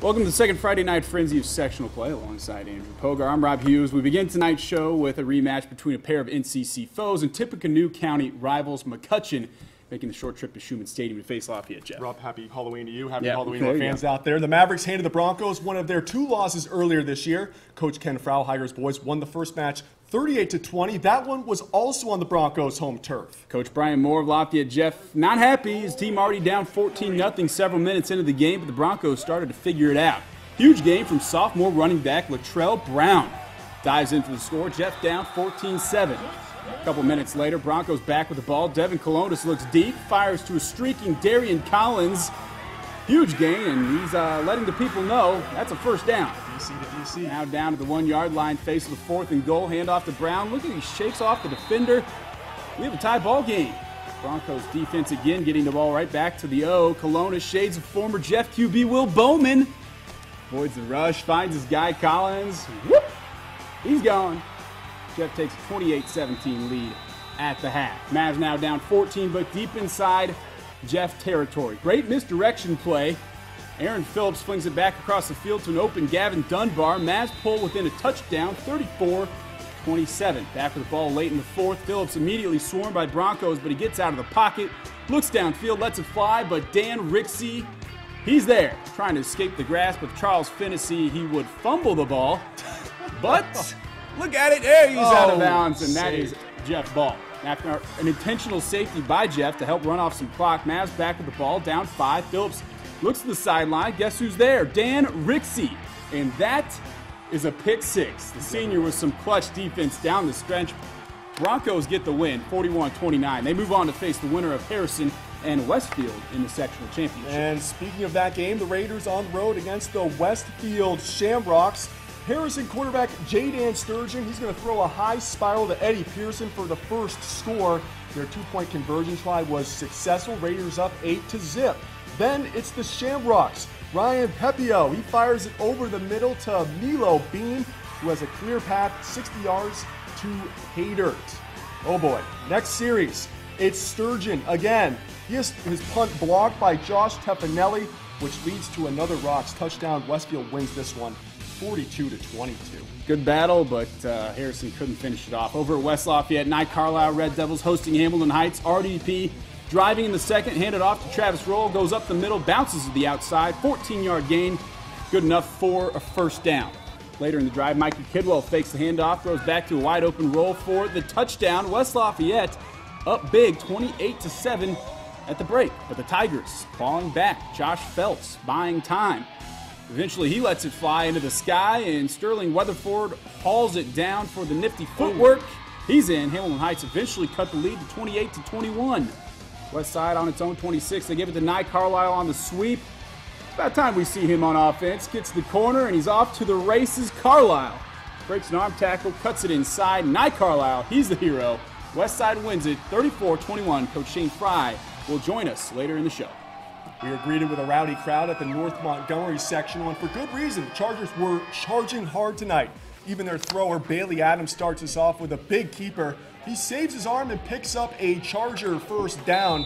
Welcome to the second Friday night frenzy of sectional play alongside Andrew Pogar. I'm Rob Hughes. We begin tonight's show with a rematch between a pair of NCC foes and Tippecanoe County rivals McCutcheon, making the short trip to Schumann Stadium to face Lafayette. Jeff. Rob, happy Halloween to you. Happy Halloween to our fans out there. The Mavericks handed the Broncos one of their 2 losses earlier this year. Coach Ken Frauheiger's boys won the first match 38-20. That one was also on the Broncos' home turf. Coach Brian Moore of Lafayette, Jeff, not happy. His team already down 14-0 several minutes into the game, but the Broncos started to figure it out. Huge game from sophomore running back Latrell Brown. Dives into the score. Jeff down 14-7. A couple minutes later, Broncos back with the ball. Devin Colonus looks deep, fires to a streaking Darian Collins. Huge gain, and he's letting the people know that's a first down. DC. Now down to the 1-yard line, face of the 4th and goal, handoff to Brown. Look at he shakes off the defender. We have a tie ball game. Broncos defense again getting the ball right back to the O. Colonus shades of former Jeff QB Will Bowman. Avoids the rush, finds his guy Collins. Whoop! He's gone. Jeff takes a 28-17 lead at the half. Mavs now down 14, but deep inside Jeff territory. Great misdirection play. Aaron Phillips flings it back across the field to an open Gavin Dunbar. Mavs pull within a touchdown, 34-27. Back with the ball late in the 4th. Phillips immediately swarmed by Broncos, but he gets out of the pocket, looks downfield, lets it fly, but Dan Rixey, he's there, trying to escape the grasp of Charles Finnessy. He would fumble the ball, but look at it, there he's out of bounds, and that is Jeff Ball. After an intentional safety by Jeff to help run off some clock, Mavs back with the ball, down 5. Phillips looks to the sideline. Guess who's there? Dan Rixey. And that is a pick 6. The senior with some clutch defense down the stretch. Broncos get the win, 41-29. They move on to face the winner of Harrison and Westfield in the sectional championship. And speaking of that game, the Raiders on the road against the Westfield Shamrocks. Harrison quarterback Jaden Sturgeon, he's going to throw a high spiral to Eddie Pearson for the first score. Their 2-point conversion try was successful. Raiders up 8-0. Then it's the Shamrocks. Ryan Pepio, he fires it over the middle to Milo Bean, who has a clear path 60 yards to pay dirt. Oh boy, next series, it's Sturgeon again. He has his punt blocked by Josh Teffanelli, which leads to another Rocks touchdown. Westfield wins this one 42-22. Good battle, but Harrison couldn't finish it off. Over at West Lafayette, Nye Carlisle Red Devils hosting Hamilton Heights. RDP driving in the second, handed off to Travis Roll, goes up the middle, bounces to the outside, 14-yard gain, good enough for a first down. Later in the drive, Mikey Kidwell fakes the handoff, throws back to a wide open roll for the touchdown. West Lafayette up big, 28-7 at the break, but the Tigers falling back. Josh Phelps buying time. Eventually, he lets it fly into the sky, and Sterling Weatherford hauls it down for the nifty footwork. He's in. Hamilton Heights eventually cut the lead to 28-21. West Side on its own 26. They give it to Nye Carlisle on the sweep. It's about time we see him on offense. Gets the corner, and he's off to the races. Carlisle breaks an arm tackle, cuts it inside. Nye Carlisle, he's the hero. West Side wins it 34-21. Coach Shane Fry will join us later in the show. We are greeted with a rowdy crowd at the North Montgomery sectional, and for good reason. The Chargers were charging hard tonight. Even their thrower, Bailey Adams, starts us off with a big keeper. He saves his arm and picks up a Charger first down.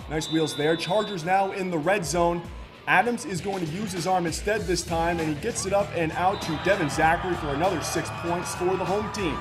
Nice wheels there. Chargers now in the red zone. Adams is going to use his arm instead this time, and he gets it up and out to Devin Zachary for another 6 points for the home team.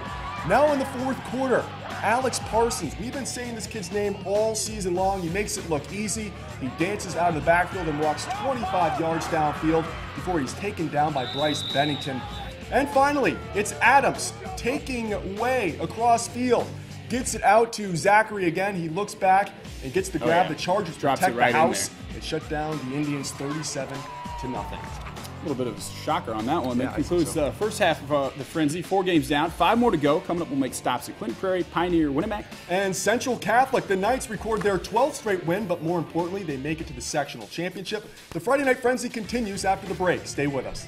Now in the 4th quarter, Alex Parsons. We've been saying this kid's name all season long. He makes it look easy. He dances out of the backfield and walks 25 yards downfield before he's taken down by Bryce Bennington. And finally, it's Adams taking away across field. Gets it out to Zachary again. He looks back and gets the grab. The Chargers protect the house. They shut down the Indians 37-0. A little bit of a shocker on that one. That concludes the first half of the frenzy. 4 games down, 5 more to go. Coming up, we'll make stops at Clinton Prairie, Pioneer, Winnemac. And Central Catholic. The Knights record their 12th straight win, but more importantly, they make it to the sectional championship. The Friday night frenzy continues after the break. Stay with us.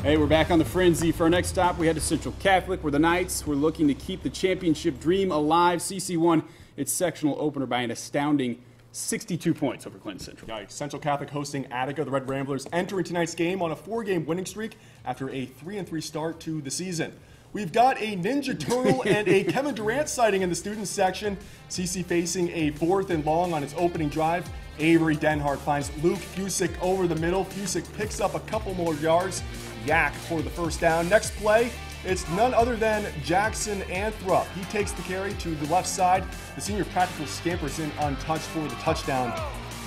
Hey, we're back on the frenzy. For our next stop, we head to Central Catholic, where the Knights were looking to keep the championship dream alive. CC won its sectional opener by an astounding 62 points over Clinton Central. Yikes. Central Catholic hosting Attica. The Red Ramblers entering tonight's game on a 4-game winning streak after a 3-3 start to the season. We've got a Ninja Turtle and a Kevin Durant sighting in the students section. CC facing a 4th and long on its opening drive. Avery Denhart finds Luke Fusick over the middle. Fusick picks up a couple more yards. Yak for the first down. Next play, it's none other than Jackson Anthrop. He takes the carry to the left side. The senior practical scampers in untouched for the touchdown.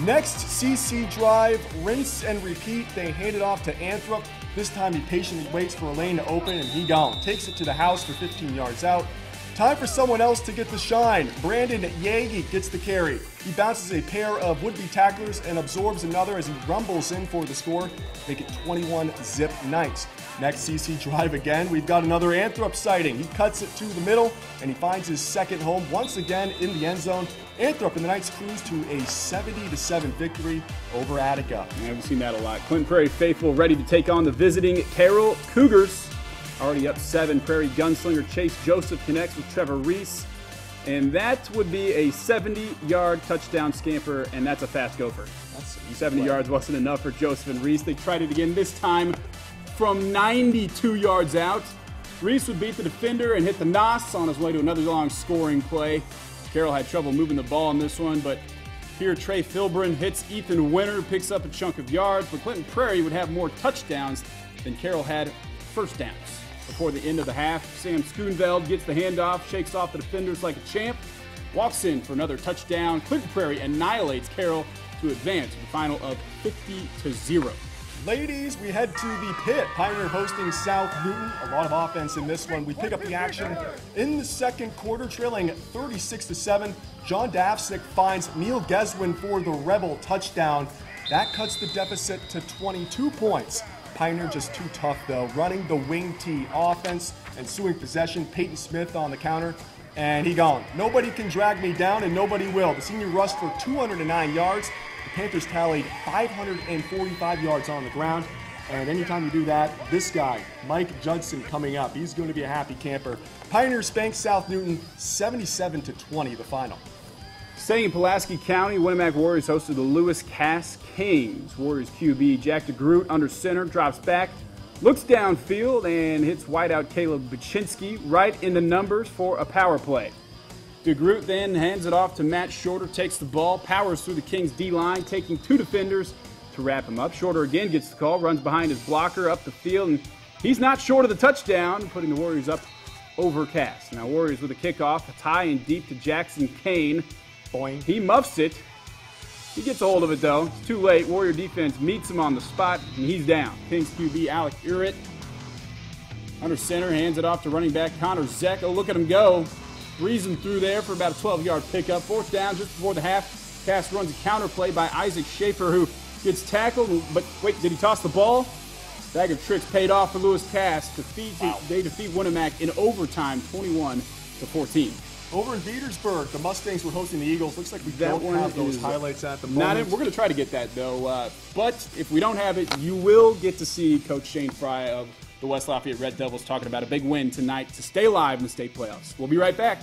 Next, CC drive, rinse and repeat. They hand it off to Anthrop. This time he patiently waits for a lane to open, and he gone. Takes it to the house for 15 yards out. Time for someone else to get the shine. Brandon Yagi gets the carry. He bounces a pair of would-be tacklers and absorbs another as he rumbles in for the score. Make it 21-zip Knights. Next CC drive again. We've got another Anthrop sighting. He cuts it to the middle, and he finds his second home once again in the end zone. Anthrop and the Knights cruise to a 70-7 victory over Attica. I haven't seen that a lot. Clinton Prairie faithful ready to take on the visiting Carroll Cougars. Already up 7. Prairie gunslinger Chase Joseph connects with Trevor Reese. And that would be a 70-yard touchdown scamper, and that's a fast gopher. 70 yards wasn't enough for Joseph and Reese. They tried it again, this time from 92 yards out. Reese would beat the defender and hit the nos on his way to another long scoring play. Carroll had trouble moving the ball on this one, but here Trey Filbrin hits Ethan Winter, picks up a chunk of yards, but Clinton Prairie would have more touchdowns than Carroll had first downs. Before the end of the half, Sam Schoonveld gets the handoff, shakes off the defenders like a champ, walks in for another touchdown. Clinton Prairie annihilates Carroll to advance with a final of 50-0. Ladies, we head to the pit. Pioneer hosting South Newton. A lot of offense in this one. We pick up the action in the second quarter, trailing 36-7. John Dafsick finds Neil Geswin for the Rebel touchdown. That cuts the deficit to 22 points. Pioneer just too tough, though. Running the wing T offense, ensuing possession. Peyton Smith on the counter, and he gone. Nobody can drag me down, and nobody will. The senior rushed for 209 yards. The Panthers tallied 545 yards on the ground. And anytime you do that, this guy, Mike Judson, coming up. He's going to be a happy camper. Pioneer spanks South Newton 77-20, the final. Staying in Pulaski County, Winnemac Warriors hosted the Lewis Cass Kings. Warriors QB Jack DeGroot under center, drops back, looks downfield, and hits wideout Caleb Baczynski right in the numbers for a power play. DeGroot then hands it off to Matt Shorter, takes the ball, powers through the Kings D-line, taking 2 defenders to wrap him up. Shorter again gets the call, runs behind his blocker up the field, and he's not short of the touchdown, putting the Warriors up over Cass. Now Warriors with a kickoff, a tie and deep to Jackson Kane. Boing. He muffs it. He gets a hold of it, though. It's too late. Warrior defense meets him on the spot, and he's down. Kings QB Alec Urett under center, hands it off to running back Connor Zeck. Oh, look at him go. Breezing through there for about a 12-yard pickup. 4th down just before the half. Cass runs a counter play by Isaac Schaefer, who gets tackled. But wait, did he toss the ball? Bag of tricks paid off for Lewis Cass. They defeat Winnemac in overtime, 21-14. Over in Petersburg, the Mustangs were hosting the Eagles. Looks like we don't have those highlights at the moment. We're going to try to get that, though. But if we don't have it, you will get to see Coach Shane Fry of the West Lafayette Red Devils talking about a big win tonight to stay alive in the state playoffs. We'll be right back.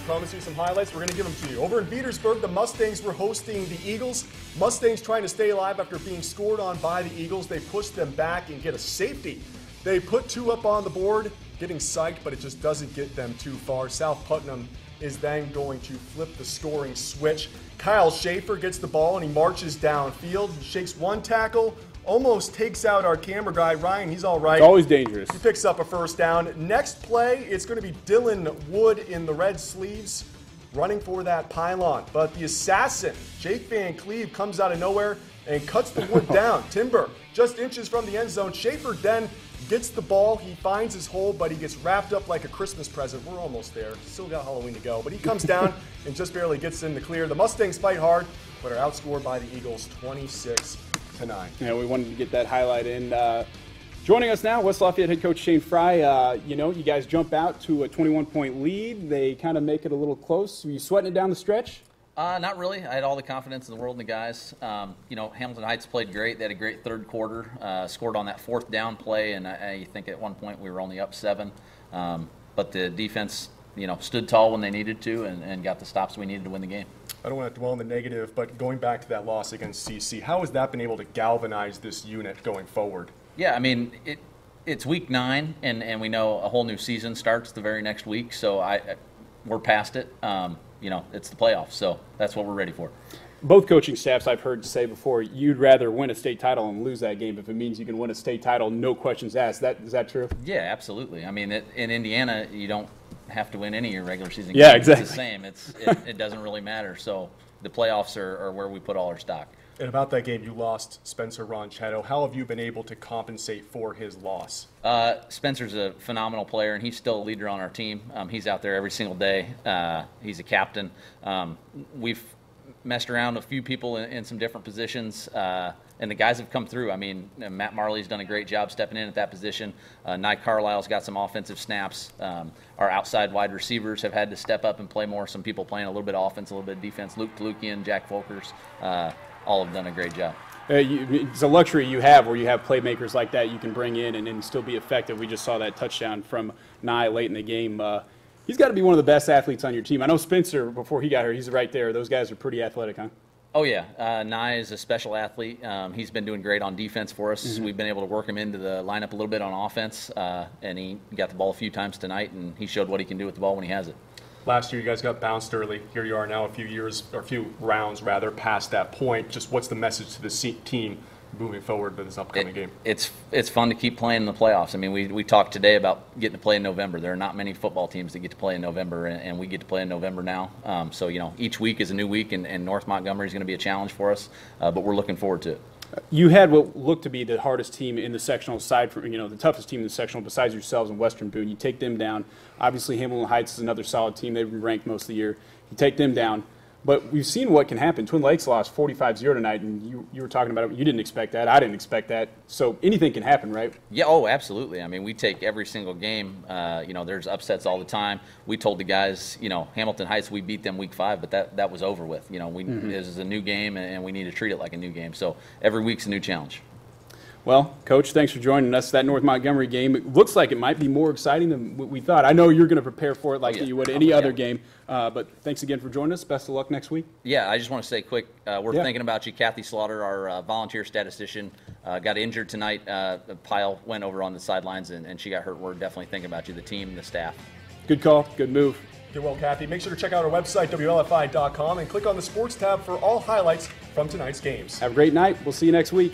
Promise you some highlights. We're going to give them to you. Over in Petersburg, the Mustangs were hosting the Eagles. Mustangs trying to stay alive after being scored on by the Eagles. They push them back and get a safety. They put 2 up on the board, getting psyched, but it just doesn't get them too far. South Putnam is then going to flip the scoring switch. Kyle Schaefer gets the ball and he marches downfield. He shakes 1 tackle, almost takes out our camera guy, Ryan. He's all right. It's always dangerous. He picks up a first down. Next play, it's going to be Dylan Wood in the red sleeves running for that pylon. But the assassin, Jake Van Cleve, comes out of nowhere and cuts the wood down. Timber just inches from the end zone. Schaefer then gets the ball. He finds his hole, but he gets wrapped up like a Christmas present. We're almost there. Still got Halloween to go. But he comes down and just barely gets in the clear. The Mustangs fight hard, but are outscored by the Eagles 26-14. 9. Yeah, we wanted to get that highlight in. Joining us now, West Lafayette head coach Shane Fry. You guys jump out to a 21-point lead. They kind of make it a little close. Were you sweating it down the stretch? Not really. I had all the confidence in the world in the guys. Hamilton Heights played great. They had a great third quarter. Scored on that fourth down play, and I think at one point we were only up 7. But the defense, stood tall when they needed to and got the stops we needed to win the game. I don't want to dwell on the negative, but going back to that loss against CC, how has that been able to galvanize this unit going forward? Yeah, I mean, it's week 9, and we know a whole new season starts the very next week, so we're past it. It's the playoffs, so that's what we're ready for. Both coaching staffs I've heard say before, you'd rather win a state title and lose that game if it means you can win a state title, no questions asked. Is that true? Yeah, absolutely. I mean, in Indiana, you don't have to win any of your regular season games. Yeah, exactly. It's the same. It doesn't really matter. So the playoffs are where we put all our stock. And about that game, you lost Spencer Ronchetto. How have you been able to compensate for his loss? Spencer's a phenomenal player, and he's still a leader on our team. He's out there every single day. He's a captain. We've messed around with a few people in some different positions, and the guys have come through. I mean, Matt Marley's done a great job stepping in at that position. Nye Carlisle's got some offensive snaps. Our outside wide receivers have had to step up and play more. Some people playing a little bit of offense, a little bit of defense. Luke Tolukian, Jack Folkers, all have done a great job. It's a luxury you have where you have playmakers like that you can bring in and still be effective. We just saw that touchdown from Nye late in the game. He's got to be one of the best athletes on your team. I know Spencer, before he got here, he's right there. Those guys are pretty athletic, huh? Oh, yeah. Nye is a special athlete. He's been doing great on defense for us. Mm-hmm. We've been able to work him into the lineup a little bit on offense, and he got the ball a few times tonight, and he showed what he can do with the ball when he has it. Last year, you guys got bounced early. Here you are now, a few rounds past that point. Just what's the message to the team moving forward to this upcoming game? It's fun to keep playing in the playoffs. I mean, we talked today about getting to play in November. There are not many football teams that get to play in November, and we get to play in November now. So each week is a new week, and North Montgomery is going to be a challenge for us, but we're looking forward to it. You had what looked to be the hardest team in the sectional, aside from the toughest team in the sectional besides yourselves and Western Boone. You take them down. Obviously, Hamilton Heights is another solid team. They've been ranked most of the year. You take them down. But we've seen what can happen. Twin Lakes lost 45-0 tonight, and you were talking about it. You didn't expect that. I didn't expect that. So anything can happen, right? Yeah, absolutely. I mean, we take every single game. There's upsets all the time. We told the guys, Hamilton Heights, we beat them week 5, but that was over with. This is a new game, and we need to treat it like a new game. So every week's a new challenge. Well, Coach, thanks for joining us. That North Montgomery game, it looks like it might be more exciting than we thought. I know you're going to prepare for it like you would any other game, but thanks again for joining us. Best of luck next week. Yeah, I just want to say quick, we're thinking about you. Kathy Slaughter, our volunteer statistician, got injured tonight. A pile went over on the sidelines, and she got hurt. We're definitely thinking about you, the team, the staff. Good call. Good move. Get well, Kathy. Make sure to check out our website, WLFI.com, and click on the Sports tab for all highlights from tonight's games. Have a great night. We'll see you next week.